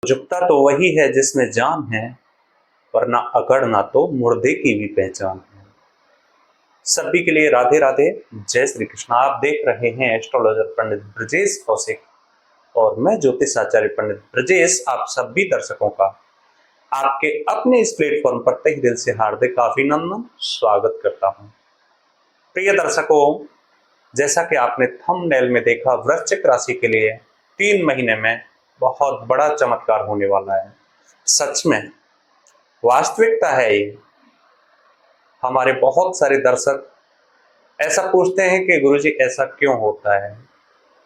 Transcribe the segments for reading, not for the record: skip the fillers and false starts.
झुकता तो वही है जिसमें जान है, वरना अकड़ना तो मुर्दे की भी पहचान है। सभी के लिए राधे राधे, जय श्री कृष्ण। आप देख रहे हैं एस्ट्रोलॉजर पंडित ब्रजेश कौशिक और मैं ज्योतिष आचार्य पंडित ब्रजेश आप सभी दर्शकों का आपके अपने इस प्लेटफॉर्म पर तहे दिल से हार्दिक अभिनंदन स्वागत करता हूं। प्रिय दर्शकों, जैसा कि आपने थंबनेल में देखा, वृश्चिक राशि के लिए 3 महीने में बहुत बड़ा चमत्कार होने वाला है। सच में वास्तविकता है ये। हमारे बहुत सारे दर्शक ऐसा पूछते हैं कि गुरुजी ऐसा क्यों होता है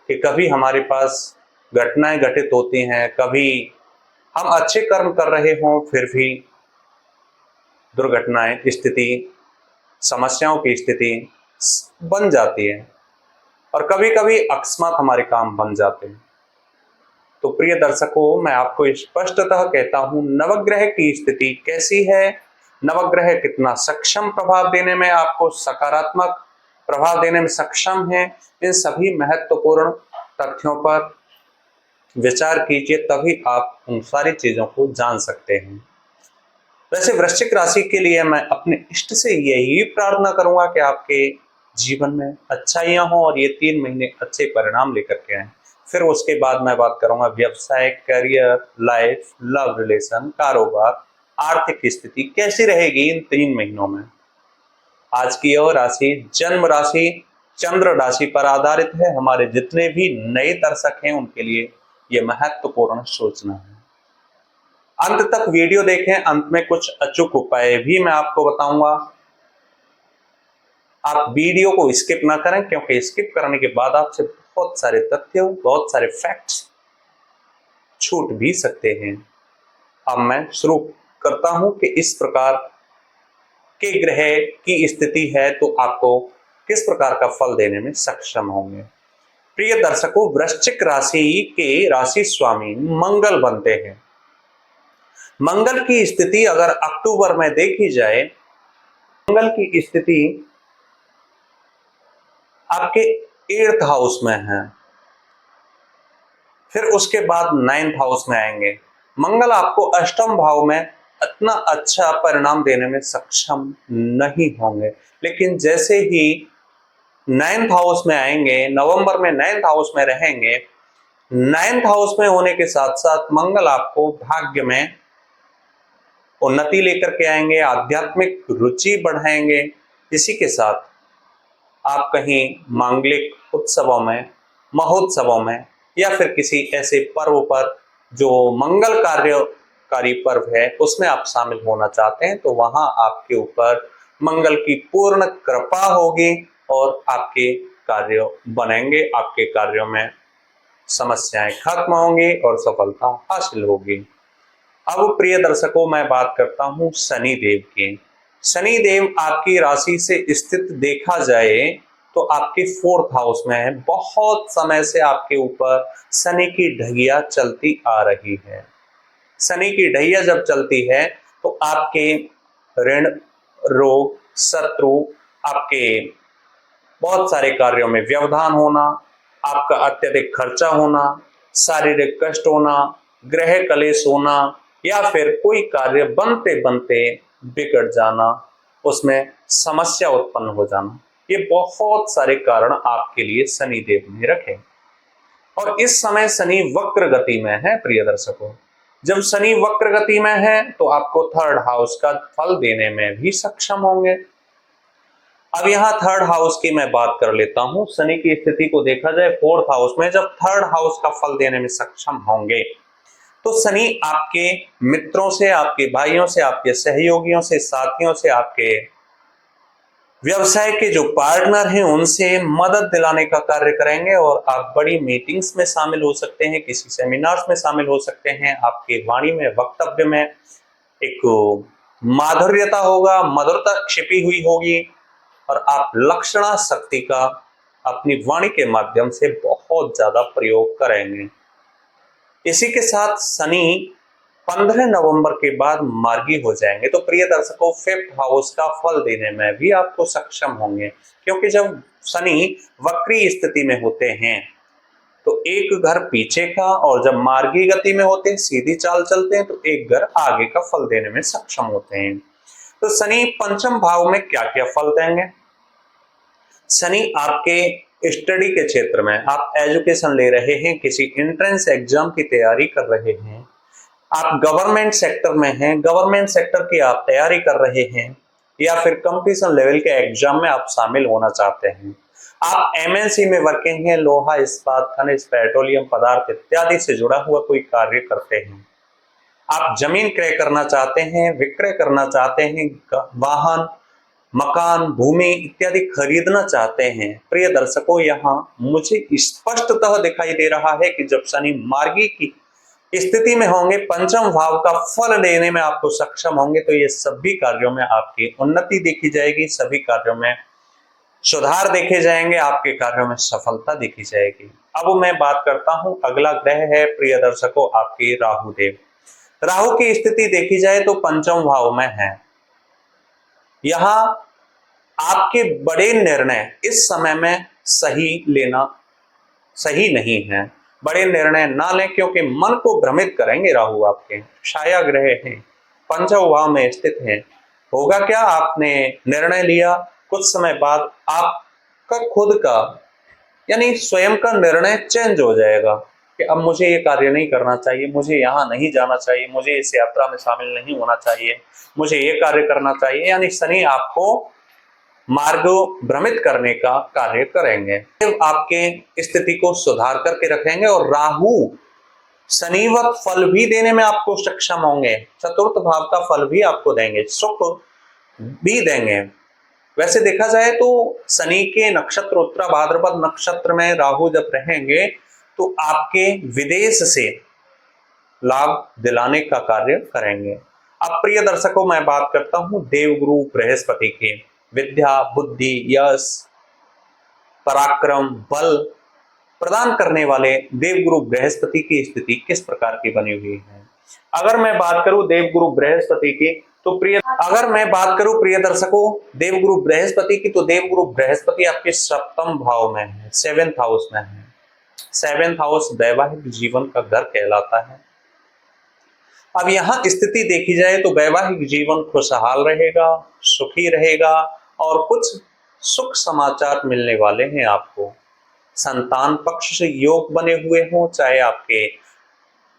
कि कभी हमारे पास घटनाएं घटित होती हैं, कभी हम अच्छे कर्म कर रहे हों फिर भी दुर्घटनाएं, स्थिति, समस्याओं की स्थिति बन जाती है और कभी कभी अकस्मात हमारे काम बन जाते हैं। तो प्रिय दर्शकों, मैं आपको स्पष्टतः कहता हूं, नवग्रह की स्थिति कैसी है, नवग्रह कितना सक्षम प्रभाव देने में, आपको सकारात्मक प्रभाव देने में सक्षम है, इन सभी महत्वपूर्ण तथ्यों पर विचार कीजिए, तभी आप उन सारी चीजों को जान सकते हैं। वैसे वृश्चिक राशि के लिए मैं अपने इष्ट से यही प्रार्थना करूंगा कि आपके जीवन में अच्छाइयां हो और ये 3 महीने अच्छे परिणाम लेकर के आए। फिर उसके बाद मैं बात करूंगा व्यवसाय, करियर, लाइफ, लव रिलेशन, कारोबार, आर्थिक स्थिति कैसी रहेगी इन 3 महीनों में। आज की यह राशि जन्म राशि चंद्र राशि पर आधारित है। हमारे जितने भी नए दर्शक हैं उनके लिए यह महत्वपूर्ण सूचना है। अंत तक वीडियो देखें, अंत में कुछ अचूक उपाय भी मैं आपको बताऊंगा। आप वीडियो को स्किप ना करें, क्योंकि स्किप करने के बाद आपसे बहुत सारे तथ्य, बहुत सारे फैक्ट्स छूट भी सकते हैं। अब मैं शुरू करता हूं कि इस प्रकार के ग्रह की स्थिति है तो आपको किस प्रकार का फल देने में सक्षम होंगे। प्रिय दर्शकों, वृश्चिक राशि के राशि स्वामी मंगल बनते हैं। मंगल की स्थिति अगर अक्टूबर में देखी जाए, मंगल की स्थिति आपके 8th हाउस में है, फिर उसके बाद 9th हाउस में आएंगे। मंगल आपको अष्टम भाव में इतना अच्छा परिणाम देने में सक्षम नहीं होंगे, लेकिन जैसे ही 9th हाउस में आएंगे, नवंबर में 9th हाउस में रहेंगे, 9th हाउस में होने के साथ साथ मंगल आपको भाग्य में उन्नति लेकर के आएंगे, आध्यात्मिक रुचि बढ़ाएंगे। इसी के साथ आप कहीं मांगलिक उत्सवों में, महोत्सवों में या फिर किसी ऐसे पर्व पर जो मंगल कार्यकारी पर्व है उसमें आप शामिल होना चाहते हैं, तो वहां आपके ऊपर मंगल की पूर्ण कृपा होगी और आपके कार्य बनेंगे, आपके कार्यों में समस्याएं खत्म होंगी और सफलता हासिल होगी। अब प्रिय दर्शकों, मैं बात करता हूं शनि देव की। शनि देव आपकी राशि से स्थित देखा जाए तो आपके 4th हाउस में है। बहुत समय से आपके ऊपर शनि की ढैया चलती आ रही है। शनि की ढैया जब चलती है तो आपके ऋण, रोग, शत्रु, आपके बहुत सारे कार्यों में व्यवधान होना, आपका अत्यधिक खर्चा होना, शारीरिक कष्ट होना, ग्रह कलेश होना या फिर कोई कार्य बनते बनते बिगड़ जाना, उसमें समस्या उत्पन्न हो जाना, ये बहुत सारे कारण आपके लिए शनि देव ने रखे। और इस समय शनि वक्र गति में है। प्रिय दर्शकों, जब शनि वक्र गति में है तो आपको 3rd हाउस का फल देने में भी सक्षम होंगे। अब यहाँ 3rd हाउस की मैं बात कर लेता हूं। शनि की स्थिति को देखा जाए 4th हाउस में, जब 3rd हाउस का फल देने में सक्षम होंगे तो शनि आपके मित्रों से, आपके भाइयों से, आपके सहयोगियों से, साथियों से, आपके व्यवसाय के जो पार्टनर हैं उनसे मदद दिलाने का कार्य करेंगे और आप बड़ी मीटिंग्स में शामिल हो सकते हैं, किसी सेमिनार्स में शामिल हो सकते हैं। आपके वाणी में, वक्तव्य में एक माधुर्यता होगा, मधुरता छिपी हुई होगी और आप लक्षणा शक्ति का अपनी वाणी के माध्यम से बहुत ज्यादा प्रयोग करेंगे। इसी के साथ शनि 15 नवंबर के बाद मार्गी हो जाएंगे, तो प्रिय दर्शकों 5th हाउस का फल देने में भी आपको सक्षम होंगे, क्योंकि जब शनि वक्री स्थिति में होते हैं तो एक घर पीछे का, और जब मार्गी गति में होते हैं, सीधी चाल चलते हैं, तो एक घर आगे का फल देने में सक्षम होते हैं। तो शनि पंचम भाव में क्या क्या फल देंगे? शनि आपके स्टडी के क्षेत्र में, आप एजुकेशन ले रहे हैं, किसी एंट्रेंस एग्जाम की तैयारी कर रहे हैं, आप गवर्नमेंट सेक्टर में हैं, गवर्नमेंट सेक्टर की आप तैयारी कर रहे हैं, या फिर कंपटीशन लेवल के एग्जाम में आप शामिल होना चाहते हैं, आप एमएनसी में वर्किंग हैं, लोहा इस्पात खनिज पेट्रोलियम पदार्थ इत्यादि से जुड़ा हुआ कोई कार्य करते हैं, आप जमीन क्रय करना चाहते हैं, विक्रय करना चाहते हैं, वाहन मकान भूमि इत्यादि खरीदना चाहते हैं। प्रिय दर्शकों, यहाँ मुझे स्पष्टतः दिखाई दे रहा है कि जब शनि मार्गी की स्थिति में होंगे, पंचम भाव का फल लेने में आपको सक्षम होंगे, तो ये सभी कार्यों में आपकी उन्नति देखी जाएगी, सभी कार्यों में सुधार देखे जाएंगे, आपके कार्यों में सफलता देखी जाएगी। अब मैं बात करता हूं, अगला ग्रह है प्रिय दर्शकों आपके राहु देव। राहु की स्थिति देखी जाए तो पंचम भाव में है। यहां आपके बड़े निर्णय इस समय में सही लेना सही नहीं है, बड़े निर्णय ना लें, क्योंकि मन को भ्रमित करेंगे राहु आपके। छाया ग्रह हैं, पंचम भाव में स्थित हैं। होगा क्या, आपने निर्णय लिया, कुछ समय बाद आपका खुद का यानी स्वयं का निर्णय चेंज हो जाएगा कि अब मुझे ये कार्य नहीं करना चाहिए, मुझे यहाँ नहीं जाना चाहिए, मुझे इस यात्रा में शामिल नहीं होना चाहिए, मुझे ये कार्य करना चाहिए। यानी शनि आपको मार्ग भ्रमित करने का कार्य करेंगे, आपके स्थिति को सुधार करके रखेंगे, और राहु शनिवत फल भी देने में आपको सक्षम होंगे, चतुर्थ भाव का फल भी आपको देंगे, सुख भी देंगे। वैसे देखा जाए तो शनि के नक्षत्र उत्तरा भाद्रपद नक्षत्र में राहु जब रहेंगे तो आपके विदेश से लाभ दिलाने का कार्य करेंगे। अब प्रिय दर्शकों, मैं बात करता हूं देवगुरु बृहस्पति की। विद्या बुद्धि यश पराक्रम बल प्रदान करने वाले देवगुरु बृहस्पति की स्थिति किस प्रकार की बनी हुई है? अगर मैं बात करूं देवगुरु बृहस्पति की, तो प्रिय दर्शकों देवगुरु बृहस्पति की, तो देवगुरु बृहस्पति आपके सप्तम भाव में है, 7th हाउस में है। 7th हाउस वैवाहिक जीवन का घर कहलाता है। अब यहाँ स्थिति देखी जाए तो वैवाहिक जीवन खुशहाल रहेगा, सुखी रहेगा, और कुछ सुख समाचार मिलने वाले हैं आपको। संतान पक्ष से योग बने हुए हों, चाहे आपके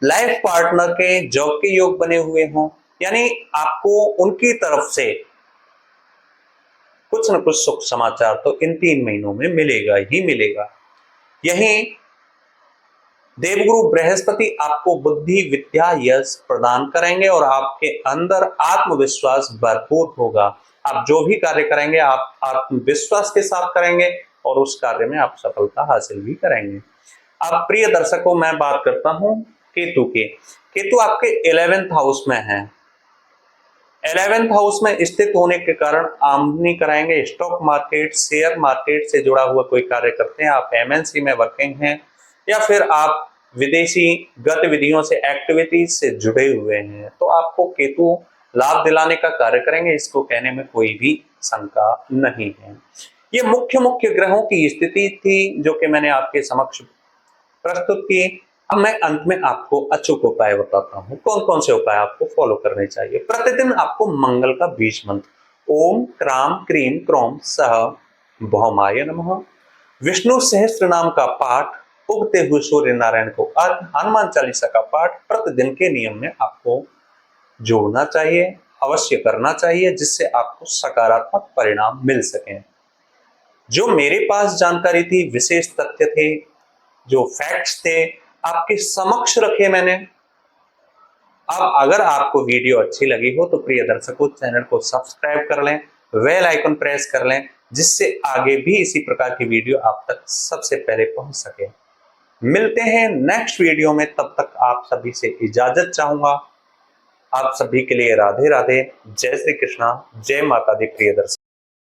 लाइफ पार्टनर के जॉब के योग बने हुए हों, यानी आपको उनकी तरफ से कुछ न कुछ सुख समाचार तो इन 3 महीनों में मिलेगा ही मिलेगा। यही देवगुरु बृहस्पति आपको बुद्धि विद्या यश प्रदान करेंगे, और आपके अंदर आत्मविश्वास भरपूर होगा। आप जो भी कार्य करेंगे आप आत्मविश्वास के साथ करेंगे, और उस कार्य में आप सफलता हासिल भी करेंगे। अब प्रिय दर्शकों, मैं बात करता हूं केतु की। केतु आपके 11th हाउस में है। 11th हाउस में स्थित होने के कारण आमदनी कराएंगे। स्टॉक मार्केट शेयर मार्केट से जुड़ा हुआ कोई कार्य करते हैं, आप एमएनसी में वर्किंग हैं, या फिर आप विदेशी गतिविधियों से एक्टिविटीज से जुड़े हुए हैं, तो आपको केतु लाभ दिलाने का कार्य करेंगे, इसको कहने में कोई भी शंका नहीं है। ये मुख्य मुख्य ग्रहों की स्थिति थी जो कि मैंने आपके समक्ष प्रस्तुत की। अब मैं अंत में आपको अचूक उपाय बताता हूं, कौन कौन से उपाय आपको फॉलो करने चाहिए। प्रतिदिन आपको मंगल का बीज मंत्र ओम क्राम क्रीम क्रोम सह भौमाय नमः, विष्णु सहस्त्र नाम का पाठ, उगते हुए सूर्य नारायण को अर्घ, हनुमान चालीसा का पाठ प्रतिदिन के नियम में आपको जोड़ना चाहिए, अवश्य करना चाहिए, जिससे आपको सकारात्मक परिणाम मिल सके। जो मेरे पास जानकारी थी, विशेष तथ्य थे, जो फैक्ट्स थे, आपके समक्ष रखे मैंने। अब अगर आपको वीडियो अच्छी लगी हो तो प्रिय दर्शकों चैनल को सब्सक्राइब कर लें, बेल आइकन प्रेस कर लें, जिससे आगे भी इसी प्रकार की वीडियो आप तक सबसे पहले पहुंच सके। मिलते हैं नेक्स्ट वीडियो में, तब तक आप सभी से इजाजत चाहूंगा। आप सभी के लिए राधे राधे, जय श्री कृष्णा, जय माता दी प्रिय दर्शक।